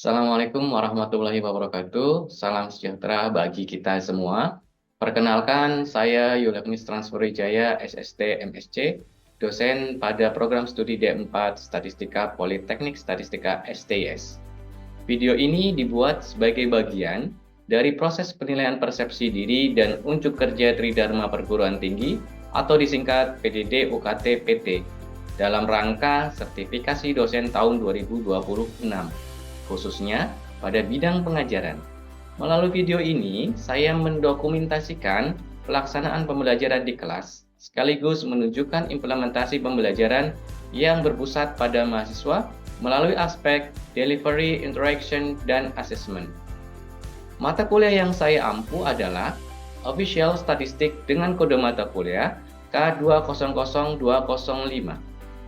Assalamualaikum warahmatullahi wabarakatuh. Salam sejahtera bagi kita semua. Perkenalkan, saya Yuleknis Transferwijaya, SST MSc, dosen pada program studi D4 Statistika Politeknik Statistika STIS. Video ini dibuat sebagai bagian dari proses penilaian persepsi diri dan unjuk kerja Tridharma Perguruan Tinggi atau disingkat PDD UKT PT dalam rangka sertifikasi dosen tahun 2026, khususnya pada bidang pengajaran. Melalui video ini, saya mendokumentasikan pelaksanaan pembelajaran di kelas, sekaligus menunjukkan implementasi pembelajaran yang berpusat pada mahasiswa melalui aspek delivery, interaction, dan assessment. Mata kuliah yang saya ampu adalah Official Statistik dengan kode mata kuliah K200205.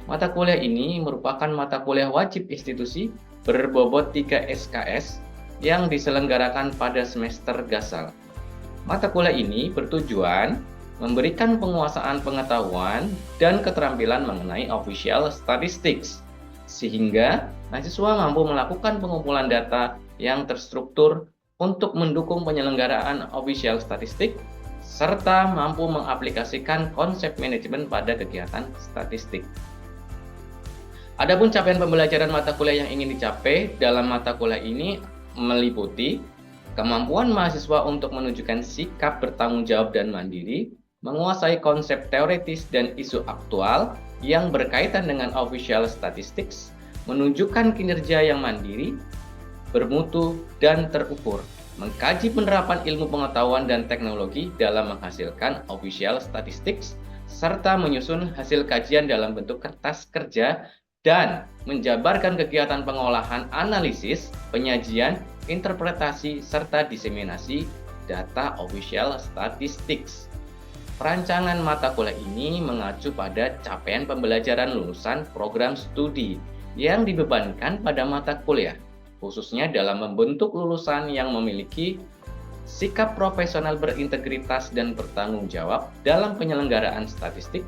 Mata kuliah ini merupakan mata kuliah wajib institusi berbobot 3 SKS yang diselenggarakan pada semester gasal. Mata kuliah ini bertujuan memberikan penguasaan pengetahuan dan keterampilan mengenai official statistics, sehingga mahasiswa mampu melakukan pengumpulan data yang terstruktur untuk mendukung penyelenggaraan official statistik, serta mampu mengaplikasikan konsep manajemen pada kegiatan statistik. Adapun capaian pembelajaran mata kuliah yang ingin dicapai dalam mata kuliah ini meliputi kemampuan mahasiswa untuk menunjukkan sikap bertanggung jawab dan mandiri, menguasai konsep teoritis dan isu aktual yang berkaitan dengan official statistics, menunjukkan kinerja yang mandiri, bermutu, dan terukur, mengkaji penerapan ilmu pengetahuan dan teknologi dalam menghasilkan official statistics, serta menyusun hasil kajian dalam bentuk kertas kerja dan menjabarkan kegiatan pengolahan, analisis, penyajian, interpretasi, serta diseminasi data official statistics. Perancangan mata kuliah ini mengacu pada capaian pembelajaran lulusan program studi yang dibebankan pada mata kuliah, khususnya dalam membentuk lulusan yang memiliki sikap profesional berintegritas dan bertanggung jawab dalam penyelenggaraan statistik,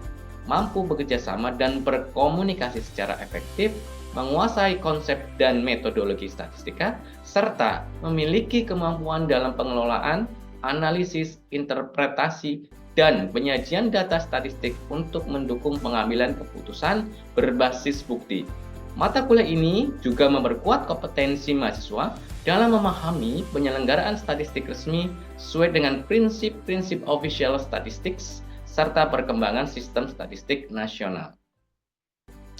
mampu bekerja sama dan berkomunikasi secara efektif, menguasai konsep dan metodologi statistika, serta memiliki kemampuan dalam pengelolaan, analisis, interpretasi, dan penyajian data statistik untuk mendukung pengambilan keputusan berbasis bukti. Mata kuliah ini juga memperkuat kompetensi mahasiswa dalam memahami penyelenggaraan statistik resmi sesuai dengan prinsip-prinsip official statistics serta perkembangan sistem statistik nasional.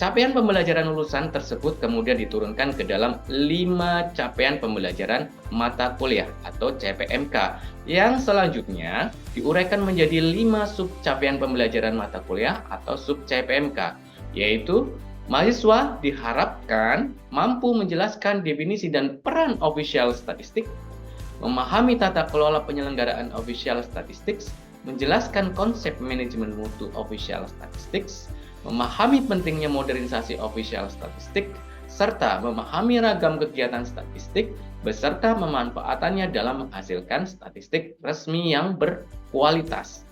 Capaian pembelajaran lulusan tersebut kemudian diturunkan ke dalam 5 capaian pembelajaran mata kuliah atau CPMK yang selanjutnya diuraikan menjadi 5 sub capaian pembelajaran mata kuliah atau sub CPMK, yaitu mahasiswa diharapkan mampu menjelaskan definisi dan peran official statistik, memahami tata kelola penyelenggaraan official statistics, menjelaskan konsep manajemen mutu official statistics, memahami pentingnya modernisasi official statistik, serta memahami ragam kegiatan statistik beserta pemanfaatannya dalam menghasilkan statistik resmi yang berkualitas.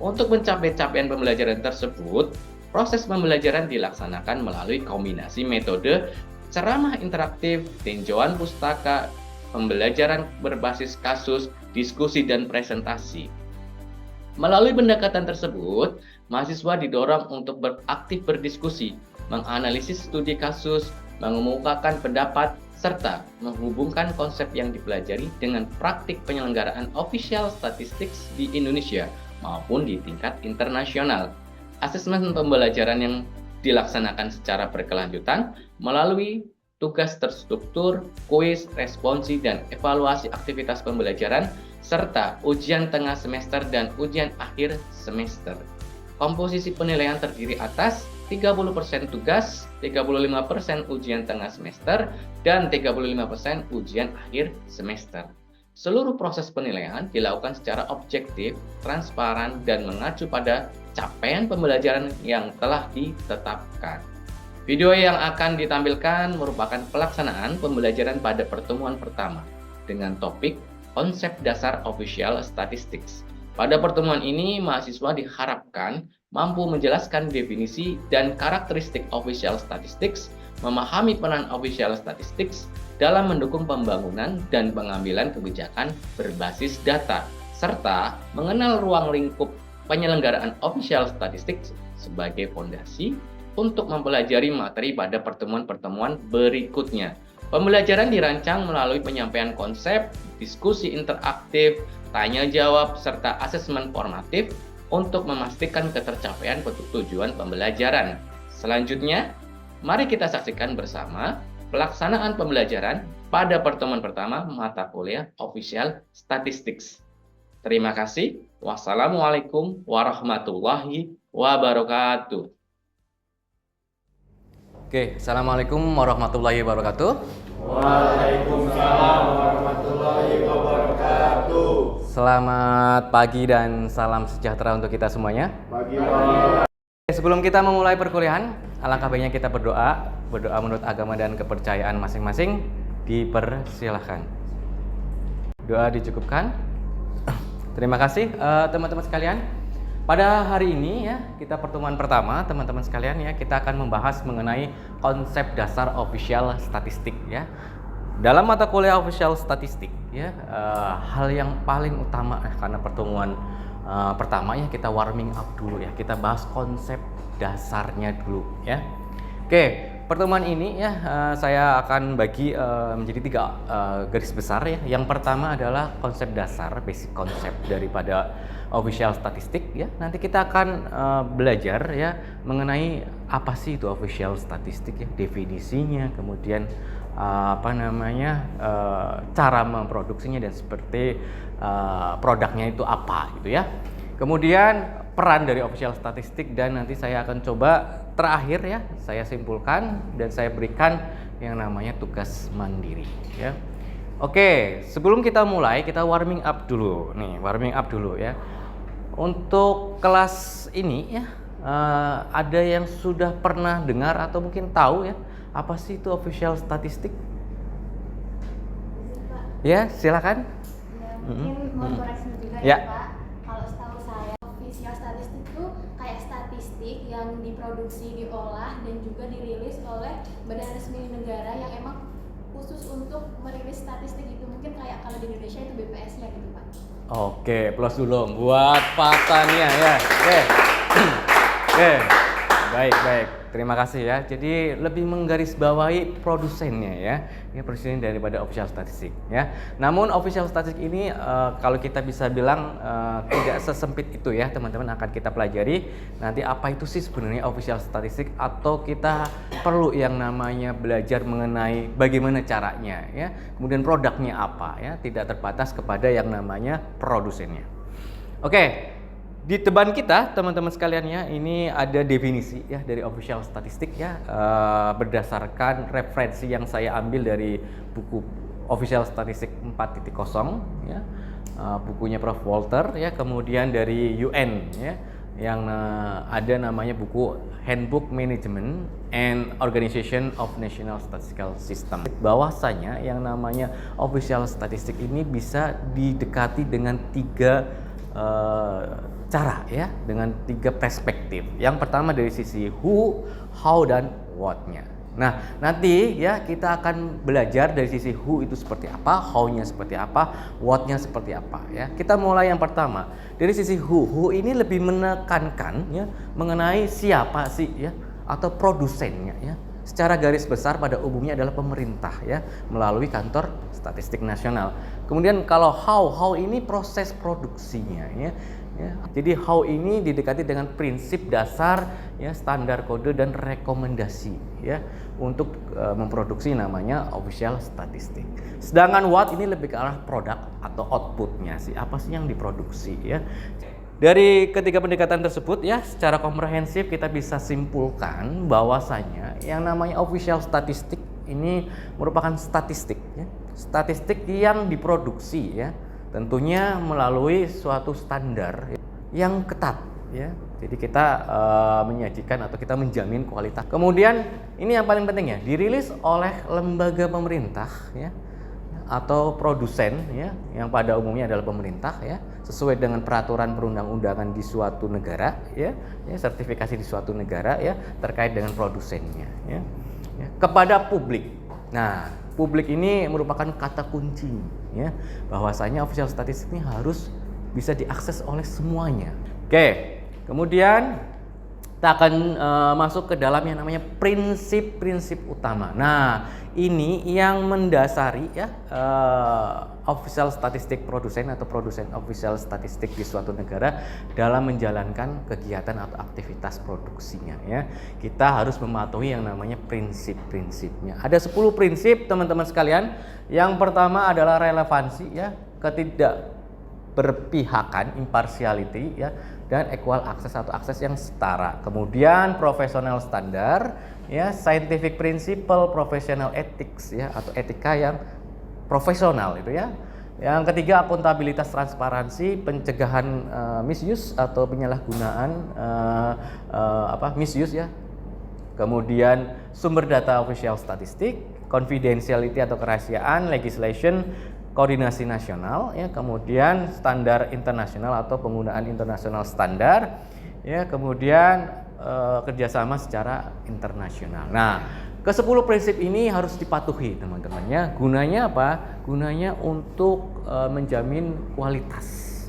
Untuk mencapai capaian pembelajaran tersebut, proses pembelajaran dilaksanakan melalui kombinasi metode ceramah interaktif, tinjauan pustaka, pembelajaran berbasis kasus, diskusi, dan presentasi. Melalui pendekatan tersebut, mahasiswa didorong untuk beraktif berdiskusi, menganalisis studi kasus, mengemukakan pendapat, serta menghubungkan konsep yang dipelajari dengan praktik penyelenggaraan official statistics di Indonesia maupun di tingkat internasional. Asesmen pembelajaran yang dilaksanakan secara berkelanjutan melalui tugas terstruktur, kuis, responsi, dan evaluasi aktivitas pembelajaran, serta ujian tengah semester dan ujian akhir semester. Komposisi penilaian terdiri atas 30% tugas, 35% ujian tengah semester, dan 35% ujian akhir semester. Seluruh proses penilaian dilakukan secara objektif, transparan, dan mengacu pada capaian pembelajaran yang telah ditetapkan. Video yang akan ditampilkan merupakan pelaksanaan pembelajaran pada pertemuan pertama dengan topik konsep dasar official statistics. Pada pertemuan ini, mahasiswa diharapkan mampu menjelaskan definisi dan karakteristik official statistics, memahami peran official statistics dalam mendukung pembangunan dan pengambilan kebijakan berbasis data, serta mengenal ruang lingkup penyelenggaraan official statistics sebagai fondasi untuk mempelajari materi pada pertemuan-pertemuan berikutnya. Pembelajaran dirancang melalui penyampaian konsep, diskusi interaktif, tanya jawab, serta asesmen formatif untuk memastikan ketercapaian tujuan pembelajaran. Selanjutnya, mari kita saksikan bersama pelaksanaan pembelajaran pada pertemuan pertama mata kuliah Official Statistics. Terima kasih. Wassalamualaikum warahmatullahi wabarakatuh. Oke, assalamualaikum warahmatullahi wabarakatuh. Waalaikumsalam warahmatullahi wabarakatuh. Selamat pagi dan salam sejahtera untuk kita semuanya. Pagi. Sebelum kita memulai perkuliahan, alangkah baiknya kita berdoa menurut agama dan kepercayaan masing-masing. Dipersilahkan. Doa dicukupkan. Terima kasih teman-teman sekalian. Pada hari ini ya, kita pertemuan pertama teman-teman sekalian ya, kita akan membahas mengenai konsep dasar official statistik ya. Dalam mata kuliah official statistik ya, hal yang paling utama karena pertemuan pertama ya, kita warming up dulu ya, kita bahas konsep dasarnya dulu ya. Oke, pertemuan ini ya saya akan bagi menjadi 3 garis besar ya. Yang pertama adalah konsep dasar, basic konsep daripada official statistik ya. Nanti kita akan belajar ya mengenai apa sih itu official statistik ya, definisinya, kemudian cara memproduksinya dan seperti produknya itu apa gitu ya. Kemudian peran dari official statistik, dan nanti saya akan coba terakhir ya, saya simpulkan dan saya berikan yang namanya tugas mandiri ya. Oke, sebelum kita mulai, kita warming up dulu nih, warming up dulu ya. Untuk kelas ini ya, ada yang sudah pernah dengar atau mungkin tahu ya, apa sih itu official statistik? Ya, silakan. Ya, mungkin mau koreksi juga Ya. ya Pak. Kalau setahu saya, official statistik itu kayak statistik yang diproduksi, diolah, dan juga dirilis oleh badan resmi negara yang emang khusus untuk merilis statistik itu. Mungkin kayak kalau di Indonesia itu BPS-nya gitu Pak. Oke, plus dulu buat Pak Tania ya. Oke. Oke. Baik. Terima kasih ya. Jadi lebih menggarisbawahi produsennya ya. Ini produsen daripada official statistik ya. Namun official statistik ini kalau kita bisa bilang tidak sesempit itu ya, teman-teman, akan kita pelajari nanti apa itu sih sebenarnya official statistik, atau kita perlu yang namanya belajar mengenai bagaimana caranya ya. Kemudian produknya apa ya, tidak terbatas kepada yang namanya produsennya. Oke. Di depan kita teman-teman sekalian ya, ini ada definisi ya dari official statistik ya, berdasarkan referensi yang saya ambil dari buku Official Statistik 4.0 ya, bukunya Prof. Walter ya, kemudian dari UN ya, yang ada namanya buku Handbook Management and Organization of National Statistical System. Bahwasanya yang namanya official statistik ini bisa didekati dengan 3 cara ya, dengan 3 perspektif. Yang pertama dari sisi who, how, dan what-nya. Nah, nanti ya kita akan belajar dari sisi who itu seperti apa, how-nya seperti apa, what-nya seperti apa ya. Kita mulai yang pertama. Dari sisi who. Who ini lebih menekankan ya mengenai siapa sih ya, atau produsennya ya. Secara garis besar pada umumnya adalah pemerintah ya, melalui Kantor Statistik Nasional. Kemudian kalau how ini proses produksinya ya. Jadi how ini didekati dengan prinsip dasar ya, standar kode dan rekomendasi ya untuk memproduksi namanya official statistik. Sedangkan what ini lebih ke arah produk atau outputnya sih, apa sih yang diproduksi ya. Dari ketiga pendekatan tersebut ya, secara komprehensif kita bisa simpulkan bahwasanya yang namanya official statistik ini merupakan statistik ya. Statistik yang diproduksi ya, tentunya melalui suatu standar yang ketat ya. Jadi kita menyajikan atau kita menjamin kualitas. Kemudian ini yang paling penting ya, dirilis oleh lembaga pemerintah ya, atau produsen ya, yang pada umumnya adalah pemerintah ya, sesuai dengan peraturan perundang-undangan di suatu negara ya, sertifikasi di suatu negara ya, terkait dengan produsennya ya. ya, kepada publik. Nah, publik ini merupakan kata kunci ya, bahwasanya official statistik ini harus bisa diakses oleh semuanya. Oke, kemudian kita akan masuk ke dalam yang namanya prinsip-prinsip utama. Nah, ini yang mendasari ya official statistik produsen atau produsen official statistik di suatu negara dalam menjalankan kegiatan atau aktivitas produksinya ya. Kita harus mematuhi yang namanya prinsip-prinsipnya. Ada 10 prinsip teman-teman sekalian. Yang pertama adalah relevansi ya, ketidakberpihakan, impartiality ya, dan equal access atau akses yang setara. Kemudian professional standar ya, scientific principle, professional ethics ya, atau etika yang profesional itu ya. Yang ketiga akuntabilitas, transparansi, pencegahan misuse atau penyalahgunaan misuse ya. Kemudian sumber data official statistik, confidentiality atau kerahasiaan, legislation, koordinasi nasional ya, kemudian standar internasional atau penggunaan internasional standar ya, kemudian kerjasama secara internasional. Nah, ke-10 prinsip ini harus dipatuhi teman-teman ya. Gunanya apa? Gunanya untuk menjamin kualitas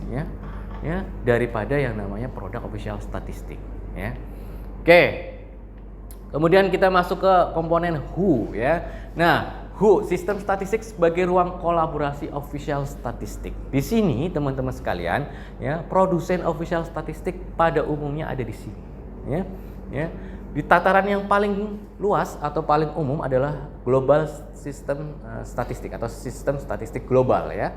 ya daripada yang namanya produk official statistik ya. Oke. Kemudian kita masuk ke komponen WHO ya. Nah, WHO, sistem statistik sebagai ruang kolaborasi official statistik. Di sini teman-teman sekalian ya, produsen official statistik pada umumnya ada di sini ya. Di tataran yang paling luas atau paling umum adalah global system statistik atau sistem statistik global ya.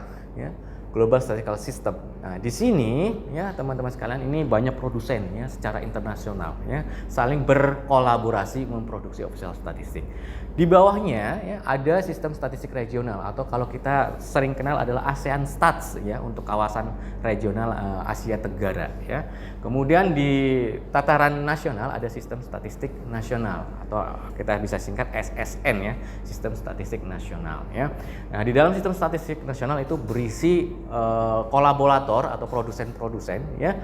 Global Statistical System. Nah, di sini ya teman-teman sekalian, ini banyak produsen ya secara internasional ya, saling berkolaborasi memproduksi official statistik. Di bawahnya ya ada sistem statistik regional atau kalau kita sering kenal adalah ASEAN Stats ya, untuk kawasan regional Asia Tenggara ya. Kemudian di tataran nasional ada sistem statistik nasional atau kita bisa singkat SSN ya, sistem statistik nasional ya. Nah, di dalam sistem statistik nasional itu berisi kolaborator atau produsen-produsen ya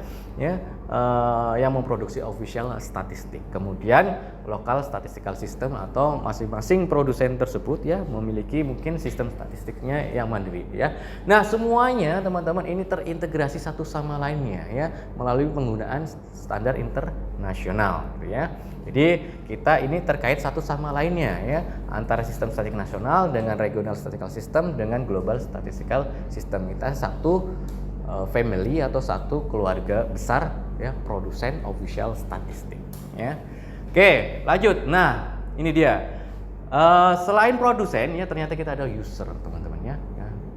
yang memproduksi official statistik. Kemudian local statistical system atau masing-masing produsen tersebut ya memiliki mungkin sistem statistiknya yang mandiri ya. Nah, semuanya teman-teman ini terintegrasi satu sama lainnya ya melalui penggunaan standar internasional gitu ya. Jadi kita ini terkait satu sama lainnya ya, antara sistem statistik nasional dengan regional statistical system dengan global statistical system. Kita satu family atau satu keluarga besar ya, produsen official statistik ya. Oke, lanjut. Nah, ini dia. Selain produsen ya, ternyata kita ada user teman-teman ya.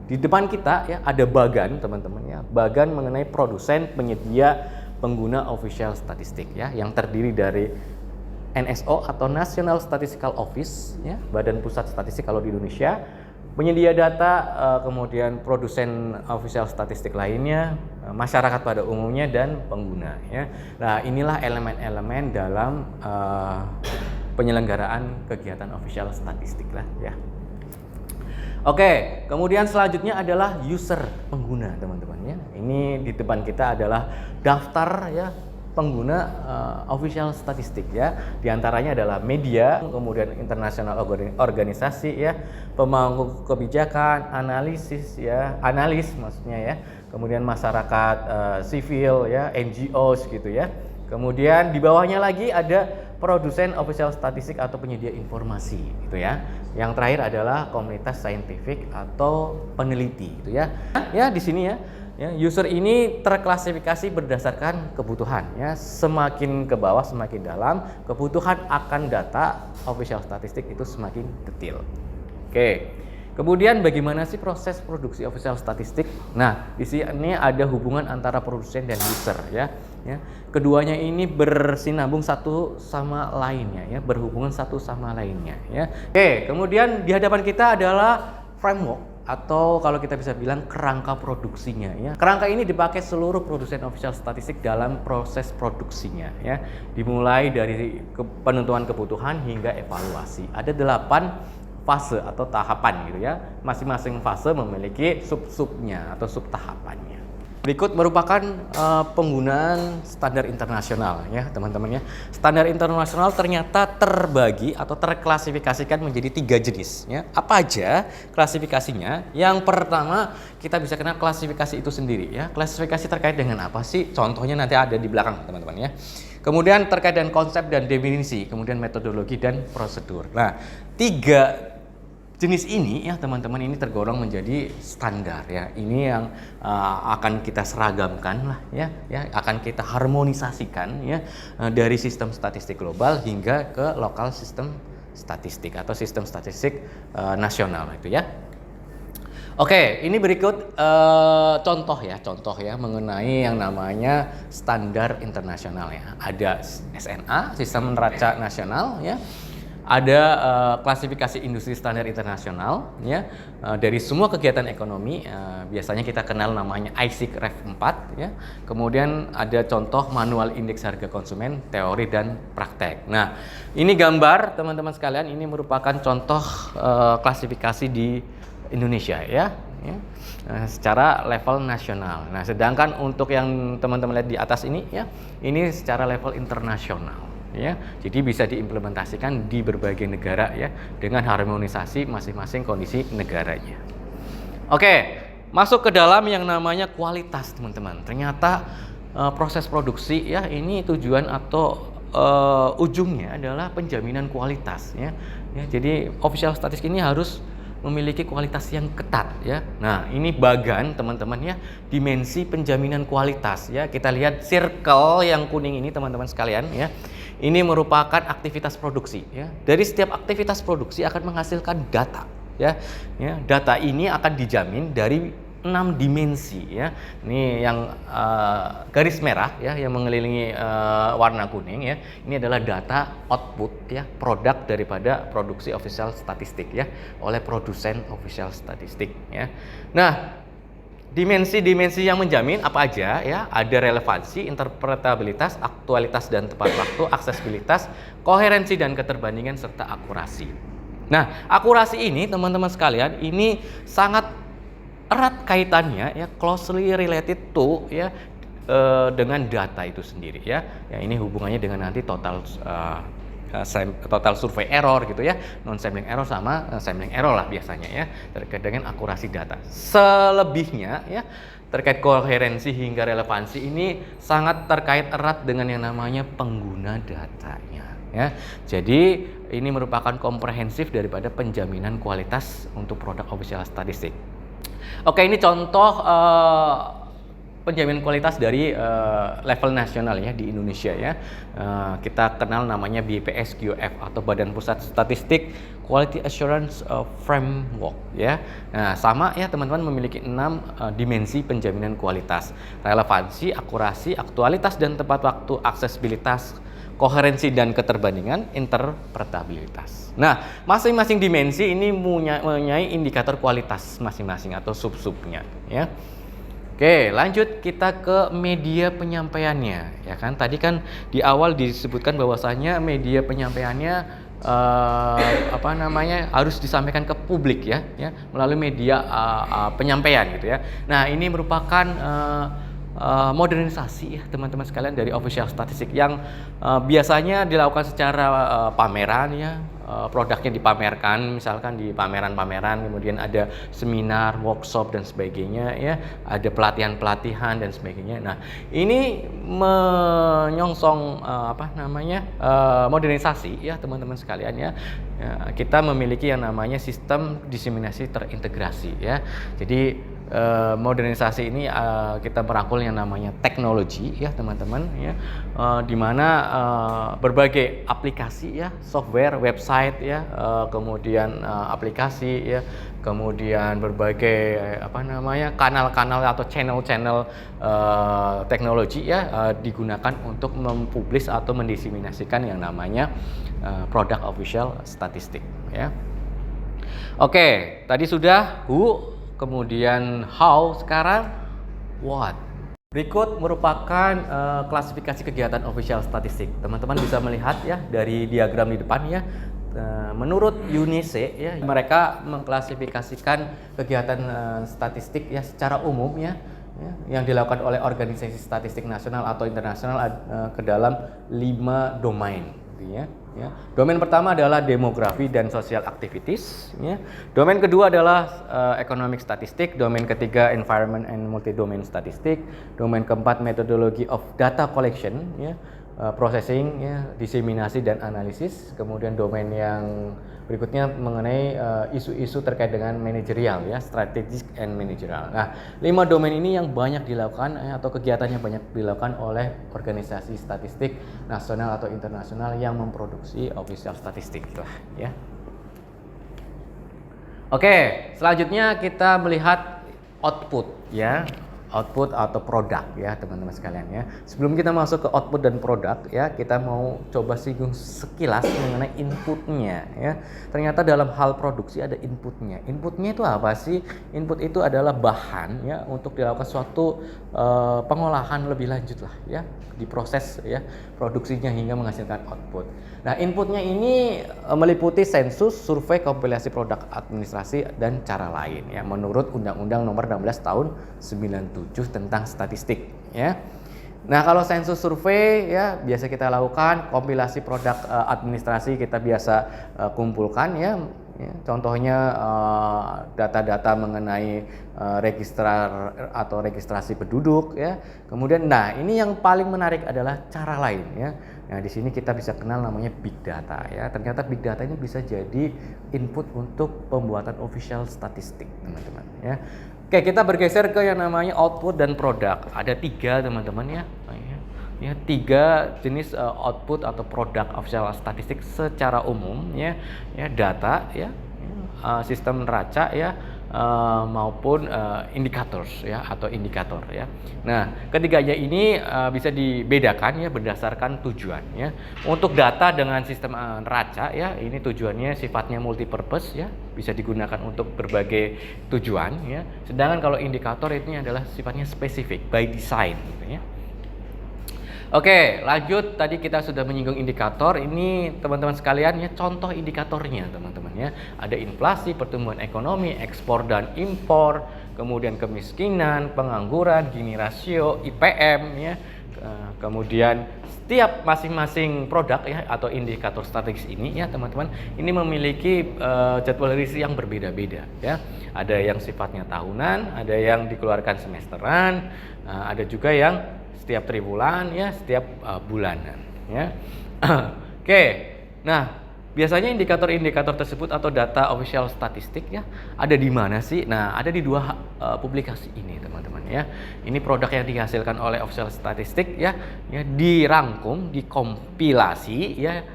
Di depan kita ya ada bagan teman-teman ya. Bagan mengenai produsen, penyedia, pengguna official statistik ya, yang terdiri dari NSO atau National Statistical Office ya, Badan Pusat Statistik kalau di Indonesia, penyedia data, kemudian produsen official statistik lainnya, masyarakat pada umumnya, dan pengguna ya. Nah, inilah elemen-elemen dalam penyelenggaraan kegiatan official statistik lah ya. Oke, kemudian selanjutnya adalah user, pengguna teman-teman ya. Ini di depan kita adalah daftar ya pengguna official statistik ya. Di antaranya adalah media, kemudian internasional organisasi ya, pemangku kebijakan, analisis ya, analis maksudnya ya. Kemudian masyarakat sivil ya, NGOs gitu ya. Kemudian di bawahnya lagi ada produsen official statistik atau penyedia informasi gitu ya. Yang terakhir adalah komunitas saintifik atau peneliti gitu ya. Ya, di sini ya. Ya, user ini terklasifikasi berdasarkan kebutuhan ya. Semakin ke bawah, semakin dalam, kebutuhan akan data official statistik itu semakin detail. Oke. Kemudian bagaimana sih proses produksi official statistik? Nah, di sini ada hubungan antara produsen dan user ya. Keduanya ini bersinambung satu sama lainnya ya, berhubungan satu sama lainnya ya. Oke, kemudian di hadapan kita adalah framework atau kalau kita bisa bilang kerangka produksinya ya. Kerangka ini dipakai seluruh produsen official statistik dalam proses produksinya ya. Dimulai dari penentuan kebutuhan hingga evaluasi. Ada 8 fase atau tahapan gitu ya. Masing-masing fase memiliki sub-subnya atau sub tahapannya. Berikut merupakan penggunaan standar internasional ya teman-teman ya. Standar internasional ternyata terbagi atau terklasifikasikan menjadi 3 jenis ya. Apa aja klasifikasinya? Yang pertama kita bisa kenal klasifikasi itu sendiri ya. Klasifikasi terkait dengan apa sih? Contohnya nanti ada di belakang teman-teman ya. Kemudian terkait dengan konsep dan definisi, kemudian metodologi dan prosedur. Nah, 3 jenis ini ya teman-teman ini tergolong menjadi standar ya. Ini yang akan kita seragamkan lah ya, akan kita harmonisasikan ya dari sistem statistik global hingga ke lokal sistem statistik atau sistem statistik nasional itu ya. Oke, ini berikut contoh ya mengenai yang namanya standar internasional ya. Ada SNA, Sistem Neraca Nasional ya. Ada klasifikasi industri standar internasional ya. Dari semua kegiatan ekonomi biasanya kita kenal namanya ISIC Rev 4 ya. Kemudian ada contoh manual indeks harga konsumen teori dan praktek. Nah, ini gambar teman-teman sekalian, ini merupakan contoh klasifikasi di Indonesia ya. Secara level nasional. Nah, sedangkan untuk yang teman-teman lihat di atas ini ya, ini secara level internasional. Ya, jadi bisa diimplementasikan di berbagai negara ya dengan harmonisasi masing-masing kondisi negaranya. Oke, masuk ke dalam yang namanya kualitas teman-teman. Ternyata proses produksi ya ini tujuan atau ujungnya adalah penjaminan kualitas ya. Jadi official statistik ini harus memiliki kualitas yang ketat ya. Nah, ini bagan teman-teman ya, dimensi penjaminan kualitas ya. Kita lihat circle yang kuning ini teman-teman sekalian ya. Ini merupakan aktivitas produksi ya. Dari setiap aktivitas produksi akan menghasilkan data ya. Data ini akan dijamin dari 6 dimensi ya. Ini yang garis merah ya yang mengelilingi warna kuning ya. Ini adalah data output ya, produk daripada produksi official statistik ya oleh produsen official statistik ya. Nah, dimensi-dimensi yang menjamin apa aja ya? Ada relevansi, interpretabilitas, aktualitas dan tepat waktu, aksesibilitas, koherensi dan keterbandingan serta akurasi. Nah, akurasi ini teman-teman sekalian ini sangat erat kaitannya ya, closely related to ya dengan data itu sendiri ya. Ya, ini hubungannya dengan nanti total survey error gitu ya, non sampling error sama sampling error lah biasanya ya, terkait dengan akurasi data. Selebihnya ya terkait koherensi hingga relevansi ini sangat terkait erat dengan yang namanya pengguna datanya ya. Jadi ini merupakan komprehensif daripada penjaminan kualitas untuk produk official statistik. Oke, ini contoh penjaminan kualitas dari level nasional ya di Indonesia ya. Kita kenal namanya BPS-QF atau Badan Pusat Statistik Quality Assurance Framework ya. Nah, sama ya teman-teman, memiliki 6 dimensi penjaminan kualitas. Relevansi, akurasi, aktualitas dan tepat waktu, aksesibilitas, koherensi dan keterbandingan, interpretabilitas. Nah, masing-masing dimensi ini mempunyai indikator kualitas masing-masing atau sub-subnya ya. Oke, lanjut kita ke media penyampaiannya ya kan. Tadi kan di awal disebutkan bahwasanya media penyampaiannya harus disampaikan ke publik ya melalui media penyampaian gitu ya. Nah, ini merupakan modernisasi ya teman-teman sekalian dari official statistik yang biasanya dilakukan secara pameran ya. Produknya dipamerkan misalkan di pameran-pameran, kemudian ada seminar, workshop dan sebagainya ya, ada pelatihan-pelatihan dan sebagainya. Nah, ini menyongsong modernisasi ya teman-teman sekalian ya. Kita memiliki yang namanya sistem diseminasi terintegrasi ya. Jadi modernisasi ini kita merangkul yang namanya teknologi ya teman-teman ya, di mana berbagai aplikasi ya, software, website ya, kemudian aplikasi ya, kemudian berbagai kanal-kanal atau channel-channel teknologi ya digunakan untuk mempublis atau mendiseminasikan yang namanya produk official statistik ya. Oke, tadi sudah who, kemudian how, sekarang what. Berikut merupakan klasifikasi kegiatan official statistik. Teman-teman bisa melihat ya dari diagram di depan ya. Menurut UNICE ya, mereka mengklasifikasikan kegiatan statistik ya secara umum ya yang dilakukan oleh organisasi statistik nasional atau internasional ke dalam 5 domain. Domain pertama adalah demografi dan social activities. Domain kedua adalah economic statistik. Domain ketiga environment and multi-domain statistik. Domain keempat methodology of data collection, processing, diseminasi dan analisis. Kemudian domain yang berikutnya mengenai isu-isu terkait dengan manajerial, strategic and managerial. Nah, 5 domain ini yang banyak dilakukan atau kegiatannya banyak dilakukan oleh organisasi statistik nasional atau internasional yang memproduksi official statistik lah, ya. Oke, selanjutnya kita melihat output, ya. Output atau produk, ya teman-teman sekalian, ya. Sebelum kita masuk ke output dan produk, ya, kita mau coba singgung sekilas mengenai inputnya, ya. Ternyata dalam hal produksi ada inputnya. Inputnya itu apa sih? Input itu adalah bahan, ya, untuk dilakukan suatu pengolahan lebih lanjut lah, ya, diproses, ya, produksinya hingga menghasilkan output. Nah, inputnya ini meliputi sensus, survei, kompilasi produk administrasi dan cara lain, ya, menurut Undang-Undang Nomor 16 Tahun 97 tentang statistik, ya. Nah, kalau sensus survei, ya, biasa kita lakukan kompilasi produk administrasi kita biasa kumpulkan, ya. Contohnya data-data mengenai registrar atau registrasi penduduk, ya. Kemudian, nah, ini yang paling menarik adalah cara lain, ya. Nah, di sini kita bisa kenal namanya big data, ya. Ternyata big data ini bisa jadi input untuk pembuatan official statistik, teman-teman, ya. Oke, kita bergeser ke yang namanya output dan produk. Ada 3, teman-teman, ya. Ya, 3 jenis output atau produk official statistik secara umum, ya. Ya, data, ya, sistem neraca, ya, maupun indicators, ya, atau indikator, ya. Nah, ketiganya ini bisa dibedakan, ya, berdasarkan tujuan, ya. Untuk data dengan sistem neraca, ya, ini tujuannya sifatnya multipurpose, ya, bisa digunakan untuk berbagai tujuan, ya. Sedangkan kalau indikator ini adalah sifatnya spesifik by design, gitu, ya. Oke, lanjut. Tadi kita sudah menyinggung indikator. Ini teman-teman sekalian, ya, contoh indikatornya, teman-teman, ya. Ada inflasi, pertumbuhan ekonomi, ekspor dan impor, kemudian kemiskinan, pengangguran, Gini rasio, IPM, ya. Kemudian setiap masing-masing produk, ya, atau indikator statistik ini, ya, teman-teman, ini memiliki jadwal rilis yang berbeda-beda, ya. Ada yang sifatnya tahunan, ada yang dikeluarkan semesteran, ada juga yang setiap triwulan, ya, setiap bulanan, ya. Oke. Nah, biasanya indikator-indikator tersebut atau data official statistik, ya, ada di mana sih? Nah, ada di 2 publikasi ini, teman-teman, ya. Ini produk yang dihasilkan oleh official statistik, ya, dirangkum, dikompilasi, ya.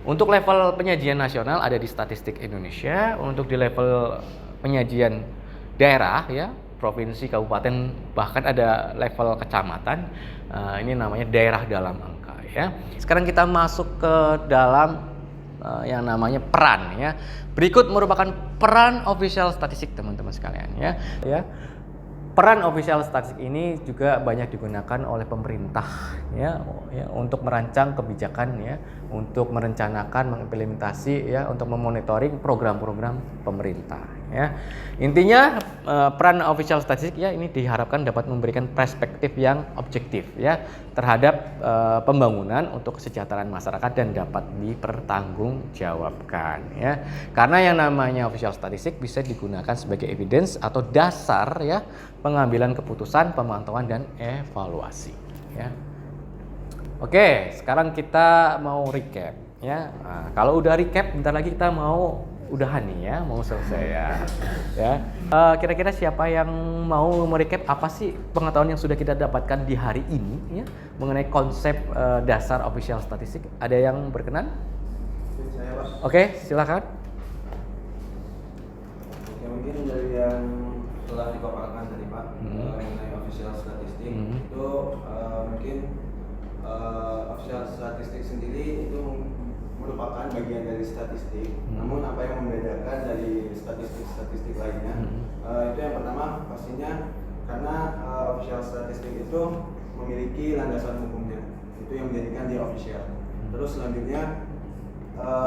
Untuk level penyajian nasional ada di Statistik Indonesia, untuk di level penyajian daerah, ya, provinsi, kabupaten, bahkan ada level kecamatan, ini namanya daerah dalam angka, ya. Sekarang kita masuk ke dalam yang namanya peran, ya. Berikut merupakan peran official statistik, teman-teman sekalian, ya. Peran official statistik ini juga banyak digunakan oleh pemerintah, ya, untuk merancang kebijakan, ya, untuk merencanakan, mengimplementasi, ya, untuk memonitoring program-program pemerintah, ya. Intinya peran official statistik, ya, ini diharapkan dapat memberikan perspektif yang objektif, ya, terhadap pembangunan untuk kesejahteraan masyarakat dan dapat dipertanggungjawabkan, ya. Karena yang namanya official statistik bisa digunakan sebagai evidence atau dasar, ya, pengambilan keputusan, pemantauan dan evaluasi, ya. Oke, sekarang kita mau recap, ya. Nah, kalau udah recap, bentar lagi kita mau udahan nih, ya, mau selesai, ya. Kira-kira siapa yang mau merecap apa sih pengetahuan yang sudah kita dapatkan di hari ini, ya, mengenai konsep dasar official statistik? Ada yang berkenan? Saya, Pak. Oke, silakan. Oke, mungkin dari yang telah dipaparkan tadi, Pak, mengenai official statistik, itu mungkin official statistik sendiri itu merupakan bagian dari statistik. Namun apa yang membedakan dari statistik lainnya, itu yang pertama pastinya karena official statistik itu memiliki landasan hukumnya, itu yang menjadikan dia official. Terus selanjutnya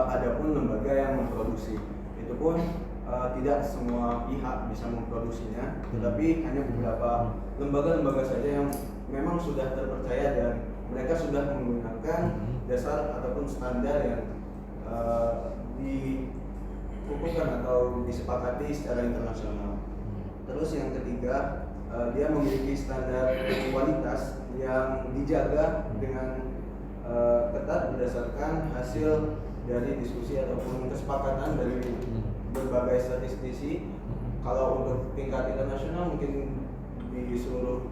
ada pun lembaga yang memproduksi, itu pun tidak semua pihak bisa memproduksinya, tetapi hanya beberapa lembaga-lembaga saja yang memang sudah terpercaya dan mereka sudah menggunakan dasar ataupun standar yang dikukuhkan atau disepakati secara internasional. Terus yang ketiga, dia memiliki standar kualitas yang dijaga dengan ketat berdasarkan hasil dari diskusi ataupun kesepakatan dari berbagai statistisi. Kalau untuk tingkat internasional mungkin di seluruh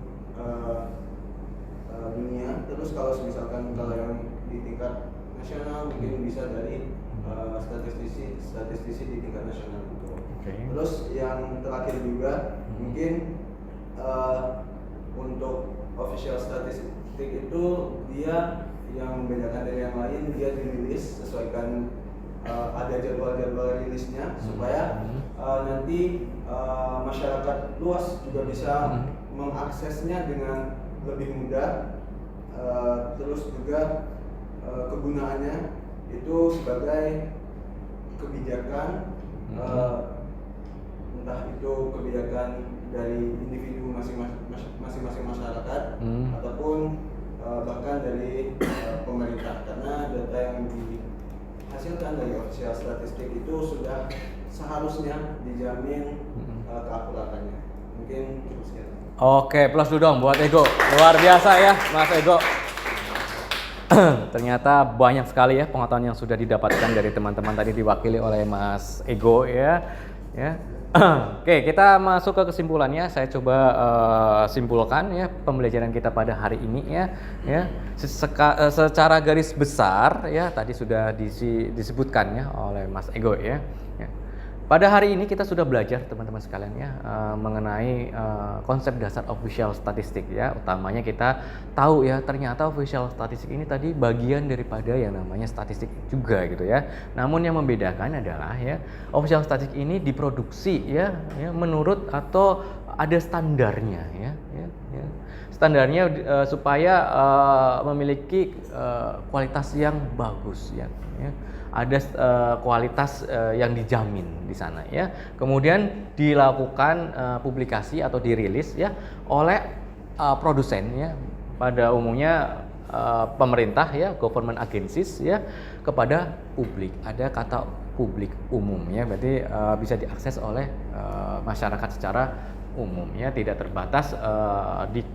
dunia. Terus kalau misalkan kalau yang di tingkat nasional mungkin bisa dari statistisi di tingkat nasional itu. Terus yang terakhir juga mungkin untuk official statistik itu dia yang membedakan dari yang lain, dia dirilis sesuaikan ada jadwal-jadwal rilisnya supaya nanti masyarakat luas juga bisa mengaksesnya dengan lebih mudah. Terus juga kegunaannya itu sebagai kebijakan, entah itu kebijakan dari individu masing-masing masyarakat ataupun bahkan dari pemerintah, karena data yang dihasilkan dari official statistik itu sudah seharusnya dijamin keakuratannya. Mungkin cukup sekian. Oke, plus dulu dong buat Ego. Luar biasa ya Mas Ego. Ternyata banyak sekali ya pengetahuan yang sudah didapatkan dari teman-teman tadi diwakili oleh Mas Ego ya. Oke, kita masuk ke kesimpulannya. Saya coba simpulkan ya pembelajaran kita pada hari ini ya. Secara garis besar ya tadi sudah disebutkan ya oleh Mas Ego ya. Pada hari ini kita sudah belajar teman-teman sekalian ya mengenai konsep dasar official statistik ya. Utamanya kita tahu ya ternyata official statistik ini tadi bagian daripada yang namanya statistik juga gitu ya. Namun yang membedakan adalah ya official statistik ini diproduksi ya menurut atau ada standarnya ya. Standarnya supaya memiliki kualitas yang bagus ya. Ada kualitas yang dijamin di sana ya. Kemudian dilakukan publikasi atau dirilis ya oleh produsen ya. Pada umumnya pemerintah ya, government agencies ya kepada publik. Ada kata publik umum ya, berarti bisa diakses oleh masyarakat secara umum ya, tidak terbatas di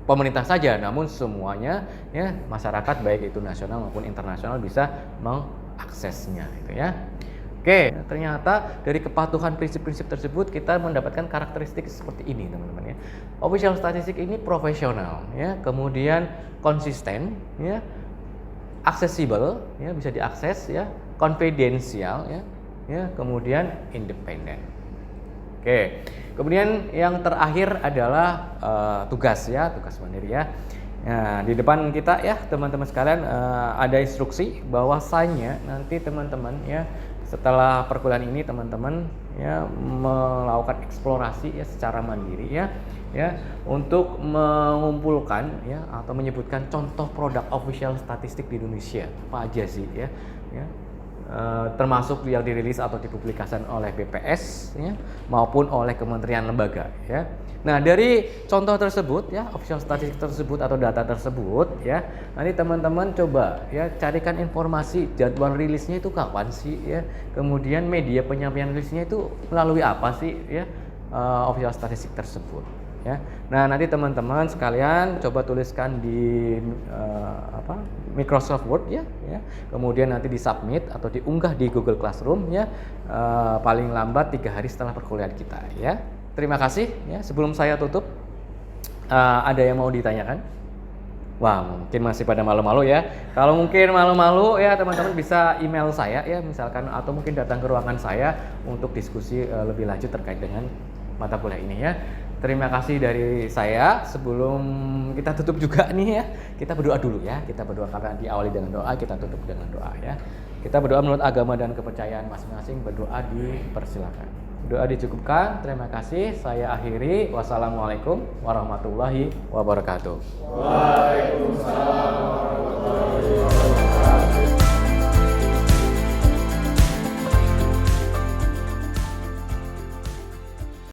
pemerintah saja, namun semuanya ya masyarakat baik itu nasional maupun internasional bisa mengaksesnya gitu ya. Oke, ternyata dari kepatuhan prinsip-prinsip tersebut kita mendapatkan karakteristik seperti ini teman-teman ya. Official statistik ini profesional ya, kemudian konsisten ya, aksesibel ya, bisa diakses ya, confidential ya, kemudian independen. Oke. Kemudian yang terakhir adalah tugas mandiri ya. Nah, di depan kita ya teman-teman sekalian ada instruksi bahwasanya nanti teman-teman ya setelah perkuliahan ini teman-teman ya melakukan eksplorasi ya secara mandiri ya untuk mengumpulkan ya atau menyebutkan contoh produk official statistik di Indonesia apa aja sih ya. Termasuk yang dirilis atau dipublikasikan oleh BPS ya, maupun oleh kementerian lembaga ya. Nah, dari contoh tersebut ya, official statistik tersebut atau data tersebut ya, nanti teman-teman coba ya carikan informasi jadwal rilisnya itu kapan sih ya. Kemudian media penyampaian rilisnya itu melalui apa sih ya official statistik tersebut. Ya. Nah, nanti teman-teman sekalian coba tuliskan di Microsoft Word ya. Kemudian nanti disubmit atau diunggah di Google Classroom ya. Paling lambat 3 hari setelah perkuliahan kita ya. Terima kasih ya. Sebelum saya tutup ada yang mau ditanyakan? Wah, mungkin masih pada malu-malu ya. Kalau mungkin malu-malu ya teman-teman bisa email saya ya misalkan atau mungkin datang ke ruangan saya untuk diskusi lebih lanjut terkait dengan mata kuliah ini ya. Terima kasih dari saya. Sebelum kita tutup juga nih ya, kita berdoa dulu ya. Kita berdoa karena diawali dengan doa, kita tutup dengan doa ya. Kita berdoa menurut agama dan kepercayaan masing-masing, berdoa dipersilakan. Doa dicukupkan. Terima kasih. Saya akhiri. Wassalamualaikum warahmatullahi wabarakatuh. Waalaikumsalam warahmatullahi wabarakatuh.